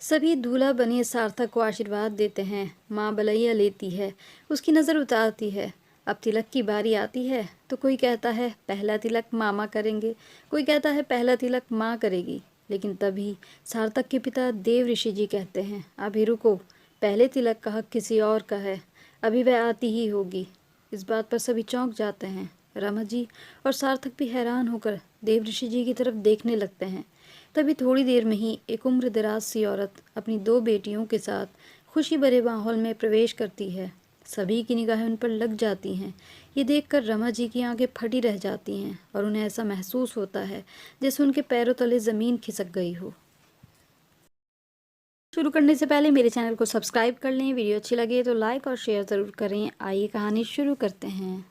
सभी दूल्हा बने सार्थक को आशीर्वाद देते हैं। माँ बलैया लेती है, उसकी नज़र उतारती है। अब तिलक की बारी आती है तो कोई कहता है पहला तिलक मामा करेंगे, कोई कहता है पहला तिलक माँ करेगी। लेकिन तभी सार्थक के पिता देव ऋषि जी कहते हैं, अभी रुको, पहले तिलक का हक किसी और का है, अभी वह आती ही होगी। इस बात पर सभी चौंक जाते हैं। रमा जी और सार्थक भी हैरान होकर देव ऋषि जी की तरफ देखने लगते हैं। तभी थोड़ी देर में ही एक उम्र दराज सी औरत अपनी दो बेटियों के साथ खुशी भरे माहौल में प्रवेश करती है। सभी की निगाहें उन पर लग जाती हैं। ये देखकर रमा जी की आंखें फटी रह जाती हैं और उन्हें ऐसा महसूस होता है जैसे उनके पैरों तले ज़मीन खिसक गई हो। शुरू करने से पहले मेरे चैनल को सब्सक्राइब कर लें। वीडियो अच्छी लगे तो लाइक और शेयर ज़रूर करें। आइए कहानी शुरू करते हैं।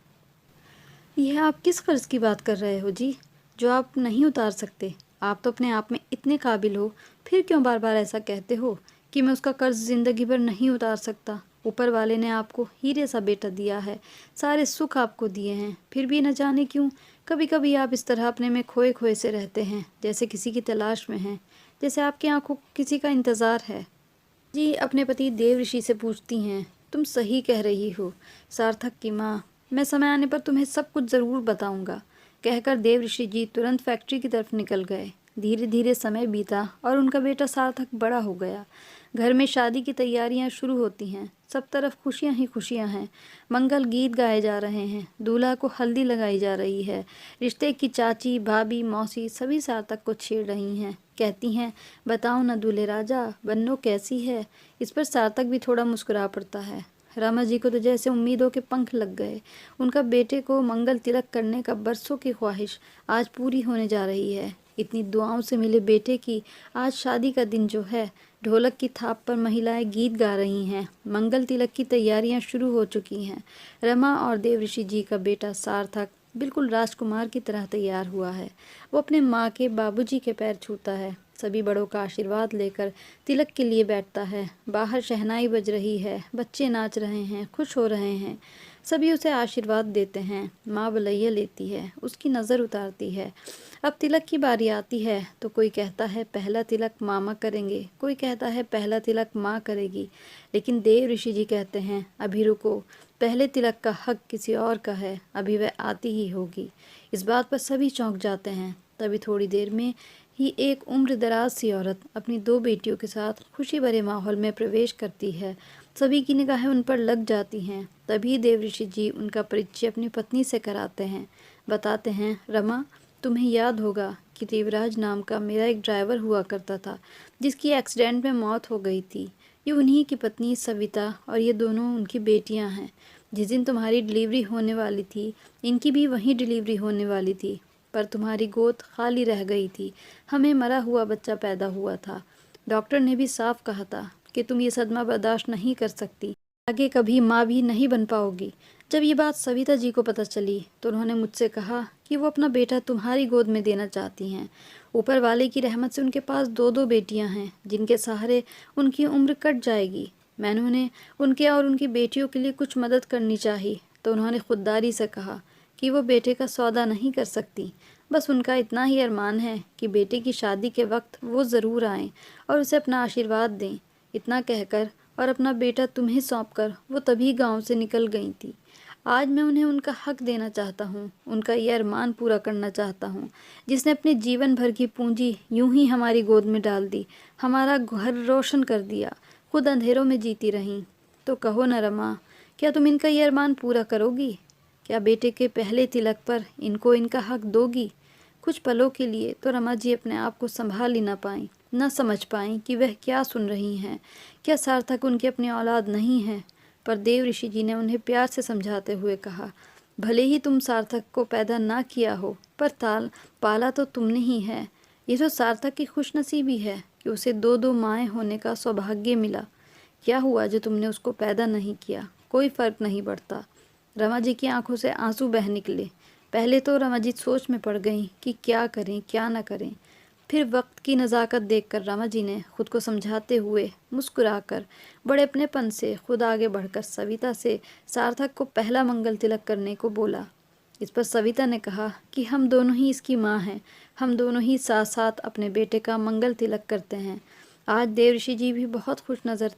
यह आप किस कर्ज़ की बात कर रहे हो जी, जो आप नहीं उतार सकते? आप तो अपने आप में इतने काबिल हो, फिर क्यों बार बार ऐसा कहते हो कि मैं उसका कर्ज़ ज़िंदगी भर नहीं उतार सकता? ऊपर वाले ने आपको हीरे सा बेटा दिया है, सारे सुख आपको दिए हैं, फिर भी न जाने क्यों कभी कभी आप इस तरह अपने में खोए खोए से रहते हैं, जैसे किसी की तलाश में हैं, जैसे आपकी आंखों को किसी का इंतज़ार है। जी अपने पति देव ऋषि से पूछती हैं, तुम सही कह रही हो सार्थक की माँ, मैं समय आने पर तुम्हें सब कुछ ज़रूर बताऊंगा। कहकर देव ऋषि जी तुरंत फैक्ट्री की तरफ निकल गए। धीरे धीरे समय बीता और उनका बेटा सार्थक बड़ा हो गया। घर में शादी की तैयारियां शुरू होती हैं। सब तरफ खुशियां ही खुशियां हैं। मंगल गीत गाए जा रहे हैं। दूल्हा को हल्दी लगाई जा रही है। रिश्ते की चाची, भाभी, मौसी सभी सार्थक को छेड़ रही हैं। कहती हैं, बताओ न दूल्हे राजा, बन्नो कैसी है। इस पर सार्थक भी थोड़ा मुस्कुरा पड़ता है। रमा जी को तो जैसे उम्मीदों के पंख लग गए। उनका बेटे को मंगल तिलक करने का बरसों की ख्वाहिश आज पूरी होने जा रही है। इतनी दुआओं से मिले बेटे की आज शादी का दिन जो है, ढोलक की थाप पर महिलाएं गीत गा रही हैं। मंगल तिलक की तैयारियां शुरू हो चुकी हैं। रमा और देव ऋषि जी का बेटा सार्थक बिल्कुल राजकुमार की तरह तैयार हुआ है। वो अपने माँ के बाबूजी के पैर छूता है। सभी बड़ों का आशीर्वाद लेकर तिलक के लिए बैठता है। बाहर शहनाई बज रही है, बच्चे नाच रहे हैं, खुश हो रहे हैं। सभी उसे आशीर्वाद देते हैं। माँ बलैया लेती है, उसकी नज़र उतारती है। अब तिलक की बारी आती है तो कोई कहता है पहला तिलक मामा करेंगे, कोई कहता है पहला तिलक माँ करेगी। लेकिन देव ऋषि जी कहते हैं, अभी रुको, पहले तिलक का हक किसी और का है, अभी वह आती ही होगी। इस बात पर सभी चौंक जाते हैं। तभी थोड़ी देर में ही एक उम्र दराज सी औरत अपनी दो बेटियों के साथ खुशी भरे माहौल में प्रवेश करती है। सभी की निगाहें उन पर लग जाती हैं। तभी देव ऋषि जी उनका परिचय अपनी पत्नी से कराते हैं। बताते हैं, रमा, तुम्हें याद होगा कि देवराज नाम का मेरा एक ड्राइवर हुआ करता था, जिसकी एक्सीडेंट में मौत हो गई थी। ये उन्हीं की पत्नी सविता और ये दोनों उनकी बेटियां हैं। जिस दिन तुम्हारी डिलीवरी होने वाली थी, इनकी भी वहीं डिलीवरी होने वाली थी, पर तुम्हारी गोद खाली रह गई थी। हमें मरा हुआ बच्चा पैदा हुआ था। डॉक्टर ने भी साफ कहा था कि तुम ये सदमा बर्दाश्त नहीं कर सकती, आगे कभी माँ भी नहीं बन पाओगी। जब ये बात सविता जी को पता चली तो उन्होंने मुझसे कहा कि वो अपना बेटा तुम्हारी गोद में देना चाहती हैं। ऊपर वाले की रहमत से उनके पास दो दो बेटियां हैं, जिनके सहारे उनकी उम्र कट जाएगी। मैंने उन्हें उनके और उनकी बेटियों के लिए कुछ मदद करनी चाहिए, तो उन्होंने खुददारी से कहा कि वो बेटे का सौदा नहीं कर सकती। बस उनका इतना ही अरमान है कि बेटे की शादी के वक्त वो ज़रूर आएँ और उसे अपना आशीर्वाद दें। इतना कहकर और अपना बेटा तुम्हें सौंपकर वो तभी गांव से निकल गई थी। आज मैं उन्हें उनका हक देना चाहता हूँ, उनका ये अरमान पूरा करना चाहता हूँ, जिसने अपने जीवन भर की पूंजी यूं ही हमारी गोद में डाल दी, हमारा घर रोशन कर दिया, खुद अंधेरों में जीती रहीं। तो कहो न रमा, क्या तुम इनका ये अरमान पूरा करोगी? क्या बेटे के पहले तिलक पर इनको इनका हक दोगी? कुछ पलों के लिए तो रमा जी अपने आप को संभाल ही न पाईं, न समझ पाईं कि वह क्या सुन रही हैं। क्या सार्थक उनकी अपनी औलाद नहीं है? पर देव ऋषि जी ने उन्हें प्यार से समझाते हुए कहा, भले ही तुम सार्थक को पैदा ना किया हो, पर पाला तो तुमने ही है। ये तो सार्थक की खुशनसीबी है कि उसे दो दो माएँ होने का सौभाग्य मिला। क्या हुआ जो तुमने उसको पैदा नहीं किया? कोई फ़र्क नहीं पड़ता। रमा जी की आंखों से आंसू बह निकले। पहले तो रमा जी सोच में पड़ गईं कि क्या करें क्या न करें। फिर वक्त की नज़ाकत देखकर रमा जी ने खुद को समझाते हुए मुस्कुराकर बड़े अपनेपन से खुद आगे बढ़कर सविता से सार्थक को पहला मंगल तिलक करने को बोला। इस पर सविता ने कहा कि हम दोनों ही इसकी माँ हैं, हम दोनों ही साथ साथ अपने बेटे का मंगल तिलक करते हैं। आज देवर्षि जी भी बहुत खुश नज़र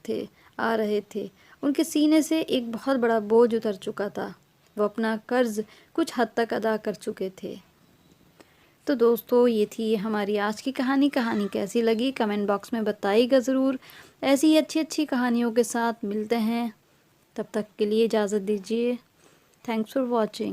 आ रहे थे। उनके सीने से एक बहुत बड़ा बोझ उतर चुका था। वो अपना कर्ज कुछ हद तक अदा कर चुके थे। तो दोस्तों, ये थी हमारी आज की कहानी। कहानी कैसी लगी कमेंट बॉक्स में बताइएगा ज़रूर। ऐसी ही अच्छी अच्छी कहानियों के साथ मिलते हैं। तब तक के लिए इजाज़त दीजिए। Thanks for watching.